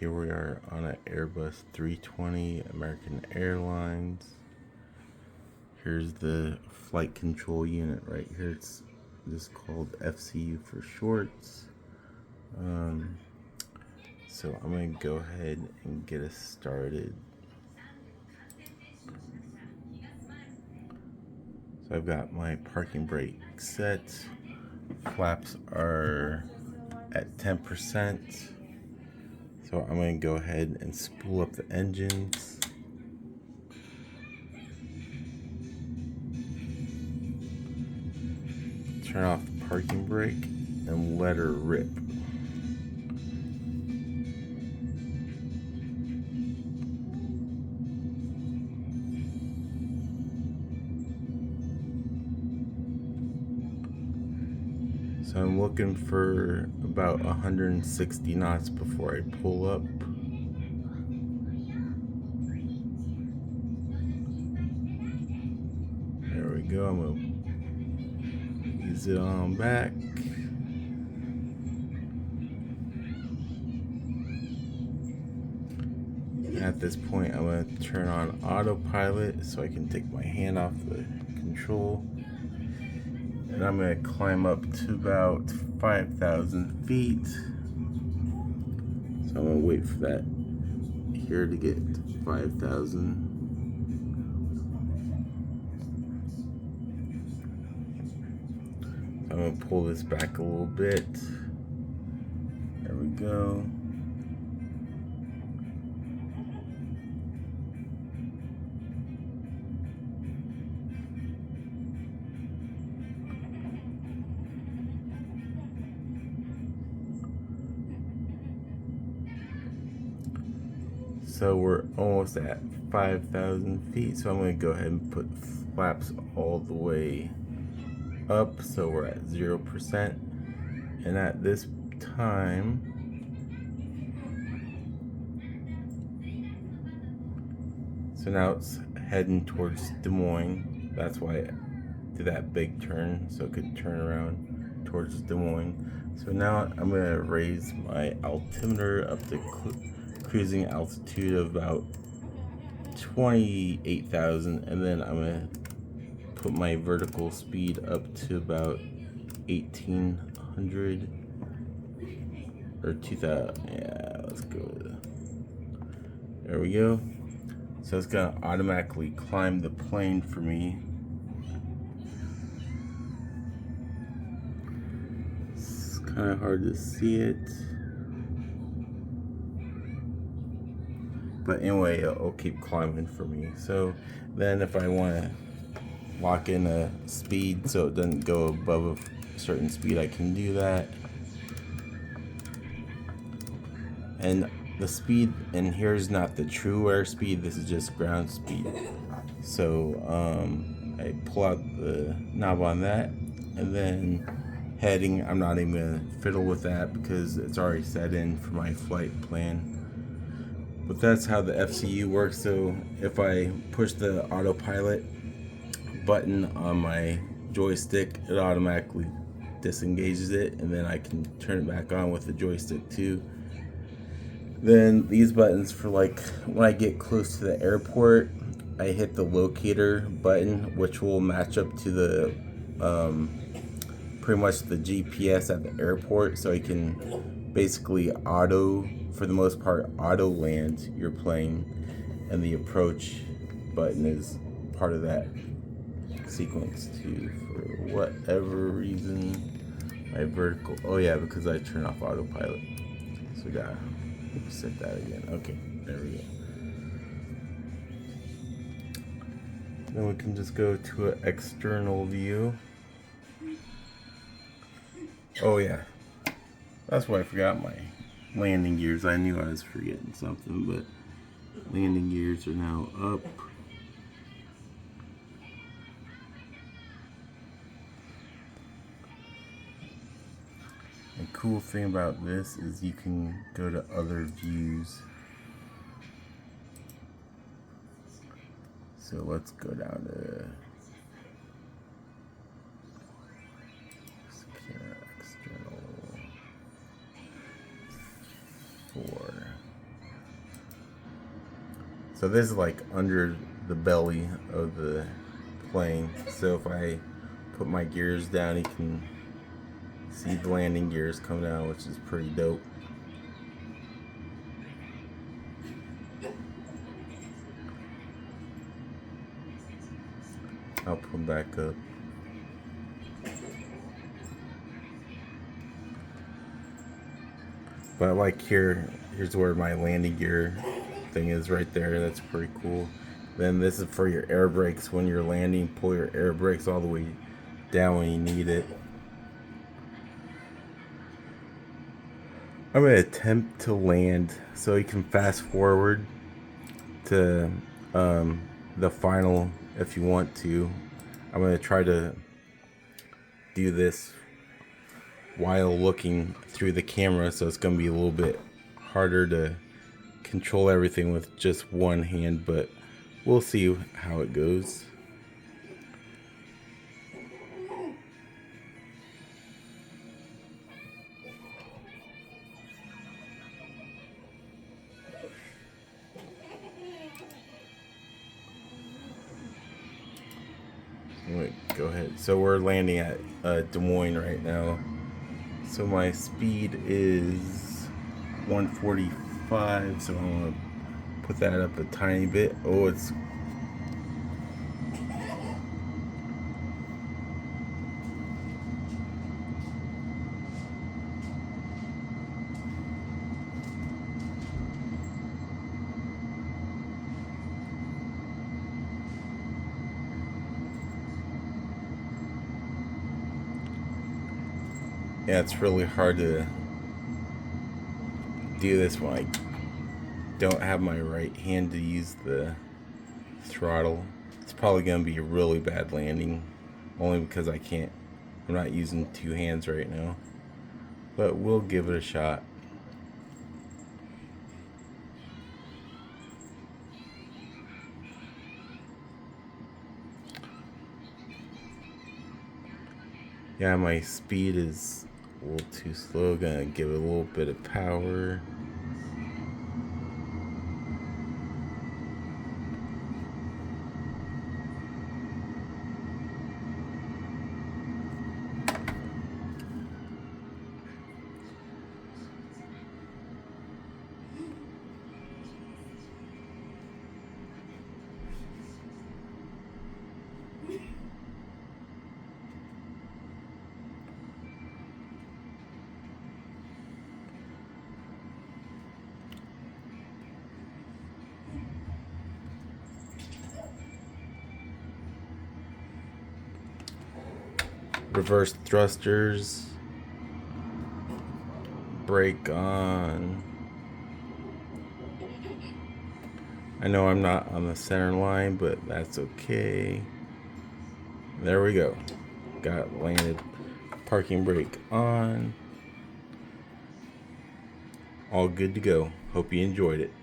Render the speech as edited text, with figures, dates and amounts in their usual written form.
here we are on an Airbus 320 American Airlines. Here's the flight control unit right here. It's just called FCU for shorts. So I'm going to go ahead and get us started. So I've got my parking brake set. Flaps are at 10%. So I'm going to go ahead and spool up the engines. Turn off the parking brake and let her rip. So I'm looking for about 160 knots before I pull up. There we go. I'm going to ease it on back. At this point, I'm going to turn on autopilot so I can take my hand off the control. And I'm going to climb up to about 5,000 feet. So I'm going to wait for that here to get 5,000. I'm going to pull this back a little bit. There we go. So we're almost at 5,000 feet. So I'm going to go ahead and put flaps all the way up. So we're at 0%. And at this time, so now it's heading towards Des Moines. That's why I did that big turn, so it could turn around towards Des Moines. So now I'm going to raise my altimeter up to cruising altitude of about 28,000, and then I'm going to put my vertical speed up to about 1,800 or 2,000. Yeah, let's go with it. There we go. So it's going to automatically climb the plane for me. It's kind of hard to see it. But anyway, it'll keep climbing for me. So then if I want to lock in a speed so it doesn't go above a certain speed, I can do that. And the speed in here is not the true airspeed, this is just ground speed. So I pull out the knob on that, and then heading, I'm not even going to fiddle with that because it's already set in for my flight plan. But that's how the FCU works. So if I push the autopilot button on my joystick, it automatically disengages it, and then I can turn it back on with the joystick too. Then these buttons for like when I get close to the airport, I hit the locator button, which will match up to the pretty much the GPS at the airport, so I can basically for the most part, auto land your plane, and the approach button is part of that sequence too. For whatever reason, my vertical, oh yeah, because I turn off autopilot, so we gotta set that again. Okay, there we go. Then we can just go to an external view. Oh yeah, that's why I forgot my landing gears. I knew I was forgetting something, but landing gears are now up. The cool thing about this is you can go to other views. So let's go down to secure external 4. So this is like under the belly of the plane. So if I put my gears down, you can see the landing gears coming out, which is pretty dope. I'll put them back up. But like here's where my landing gear thing is right there. That's pretty cool. Then this is for your air brakes. When you're landing, pull your air brakes all the way down when you need it. I'm going to attempt to land, so you can fast forward to the final if you want to. I'm going to try to do this while looking through the camera, so it's going to be a little bit harder to control everything with just one hand, but we'll see how it goes. Wait, go ahead. So we're landing at Des Moines right now. So my speed is 145, so I'm gonna put that up a tiny bit. Oh, it's yeah, it's really hard to do this when I don't have my right hand to use the throttle. It's probably gonna be a really bad landing, only because I'm not using two hands right now, but we'll give it a shot. Yeah, my speed is a little too slow. Gonna give it a little bit of power. Reverse thrusters. Brake on. I know I'm not on the center line, but that's okay. There we go. Got landed. Parking brake on. All good to go. Hope you enjoyed it.